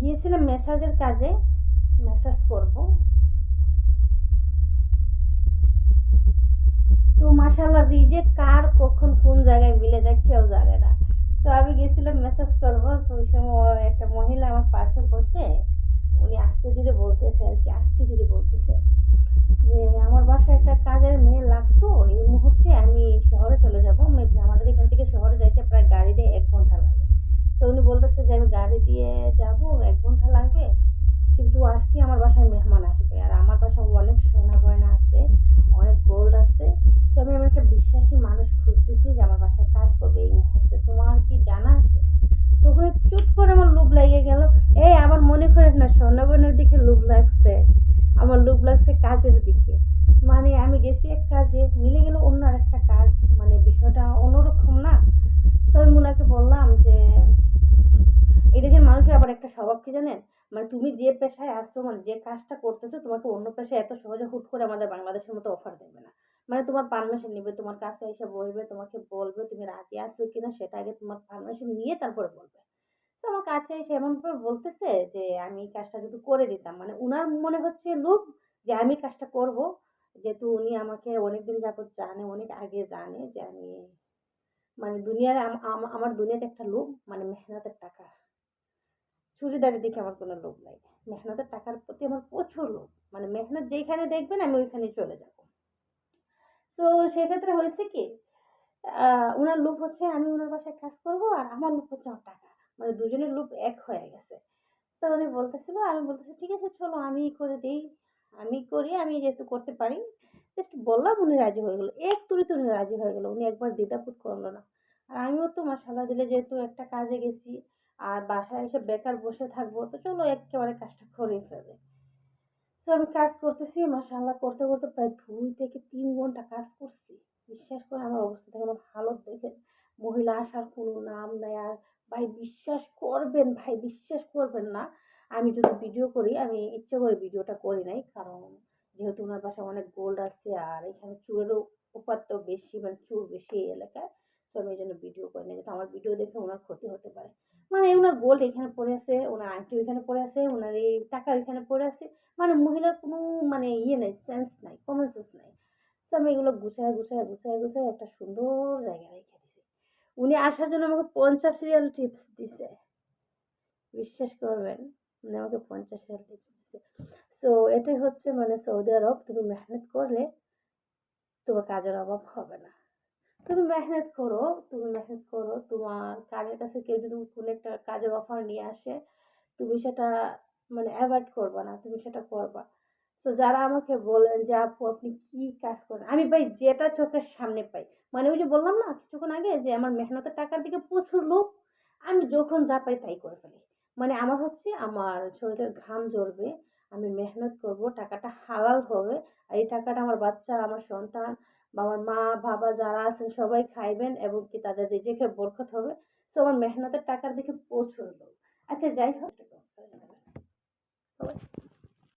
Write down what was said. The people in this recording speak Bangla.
গিয়েছিলাম মেসাজের কাজে, মেসাজ করব। তো মাশাআল্লাহ রিজেক্ট কার কখন কোন জায়গায় মিলে যায় কেউ জানে না। তো আমি গেছিলাম মেসেজ করব, তো ওই সময় একটা মহিলা আমার পাশে বসে উনি আস্তে ধীরে বলতেছে আর কি, আস্তে ধীরে বলতেছে যে আমার বাসায় একটা কাজের মেয়ে লাগতো, এই মুহূর্তে আমি শহরে চলে যাব, আমাদের এখান থেকে শহরে যাইতে প্রায় গাড়ি দিয়ে 1 ঘন্টা লাগে। তো উনি বলতেছে যে আমি গাড়ি দিয়ে যাব, 1 ঘন্টা লাগবে, কিন্তু আজকে আমার বাসায় মেহমান আসবে আর আমার বাসায় অনেক সোনা গয়না আছে, অনেক গোল্ড আছে। তো আমি এমন একটা বিশ্বাসী মানুষ খুঁজতেছি যে আমার বাসায় কাজ করবে এই মুহূর্তে, তোমার কি জানা আছে? তখন চুপ করে আমার লোভ লেগে গেল। এই আমার মনে করেন না স্বর্ণ গয়নার দিকে লোভ লাগছে, আমার লোভ লাগছে কাজের দিকে। মানে আমি গেছি এক কাজে, মিলে গেল অন্য আর একটা কাজ, মানে বিষয়টা অন্যরকম না। তো আমি মুনাকে বললাম যে এই দেশের মানুষের আবার একটা স্বভাব কি জানেন, মানে তুমি যে পেশায় আসছো, মানে যে কাজটা করতেছো, তোমাকে অন্য পেশায় এত সহজে হুট করে আমাদের বাংলাদেশের মতো অফার দেবে না। মানে তোমার পারমিশন নিবে, তোমার কাছে এসে বলবে, তোমাকে বলবে তুমি রাজি আছো কিনা, সেটা আগে তোমার পারমিশন নিয়ে তারপরে বলবে। তো আমার কাছে এসে এমন ভাবে বলতেছে যে আমি এই কাজটা যদি করে দিতাম, মানে উনার মনে হচ্ছে লোভ যে আমি কাজটা করব, যেহেতু উনি আমাকে অনেকদিন যাবত জানে, অনেক আগে জানে যে আমি মানে দুনিয়ার আমার দুনিয়াতে একটা লোভ, মানে মেহনতের টাকা। চুড়িদারের দিকে আমার কোনো লোভ নাই, মেহনতের টাকার প্রতি আমার প্রচুর লোভ। মানে মেহনত যেইখানে দেখবেন আমি ওইখানেই চলে যাব। তো সেক্ষেত্রে হয়েছে কি, উনার লোভ হচ্ছে আমি উনার বাসায় কাজ করব, আর আমার লোভ হচ্ছে আমার টাকা। মানে দুজনের লোভ এক হয়ে গেছে। তো উনি বলতেছিল, আমি বলতেছি ঠিক আছে চলো আমি করে দেই, আমি করি, আমি যেহেতু করতে পারি। জাস্ট বললাম, উনি রাজি হয়ে গেল, এক তুড়িতে উনি রাজি হয়ে গেল, উনি একবার দ্বিধাবোধ করলো না। আর আমিও তো মাশাআল্লাহ দিলে যেহেতু একটা কাজে গেছি আর বাসায় এসে বেকার বসে থাকবো, তো চলো একেবারে কাজটা করে ফেলে। তো আমি কাজ করতেছি মাশাআল্লাহ, করতে করতে প্রায় 2 থেকে 3 ঘন্টা কাজ করছি। বিশ্বাস করে আমার অবস্থা দেখে, আমার হালত দেখে মহিলা আসার কোনো নাম নাই। আর ভাই বিশ্বাস করবেন, ভাই বিশ্বাস করবেন না, আমি যদি ভিডিও করি, আমি ইচ্ছে করে ভিডিওটা করি নাই, কারণ যেহেতু ওনার বাসায় অনেক গোল্ড আছে আর এখানে চুরেরও উপাত্ত বেশি, মানে চুর বেশি এই এলাকায়। তো আমি এই জন্য ভিডিও করি না, যেহেতু আমার ভিডিও দেখে ওনার ক্ষতি হতে পারে। মানে ওনার গোল্ড এখানে পড়ে আছে, ওনার আংটি ওইখানে পড়ে আছে, ওনার এই টাকা ওইখানে পড়ে আছে, মানে মহিলার কোনো মানে ইয়ে নাই, সেন্স নাই, কমন সেন্স নাই। তো আমি এগুলো গুছায় গুছায় গুছায় গুছায় একটা সুন্দর জায়গায় রেখে দিছি। উনি আসার জন্য আমাকে 50 রিয়াল টিপস দিছে। বিশ্বাস করবেন, উনি আমাকে 50 রিয়াল টিপস দিছে। সো এটাই হচ্ছে মানে সৌদি আরব, তুমি মেহনত করলে তোমার কাজের অভাব হবে না। তুমি মেহনত করো, তুমি মেহনত করো, তোমার কাজের কাছে কেউ যদি কোনো একটা কাজের অফার নিয়ে আসে, তুমি সেটা মানে অ্যাভয়েড করবা না, তুমি সেটা করবা। তো যারা আমাকে বলেন যে আপু আপনি কি কাজ করেন, আমি ভাই যেটা চোখের সামনে পাই, মানে ওই যে বললাম না কিছুক্ষণ আগে যে আমার মেহনতের টাকার দিকে প্রচুর লোভ, আমি যখন যা পাই তাই করে ফেলি। মানে আমার হচ্ছে আমার শরীরের ঘাম ঝরবে, আমি মেহনত করব, টাকাটা হালাল হবে, আর এই টাকাটা আমার বাচ্চা, আমার সন্তান বা আমার মা বাবা যারা আছেন সবাই খাইবেন, এবং কি তাদের রিজিকে বরকত হবে। তো আমার মেহনতের টাকার দিকে প্রচুর লোভ। আচ্ছা যাই হোক।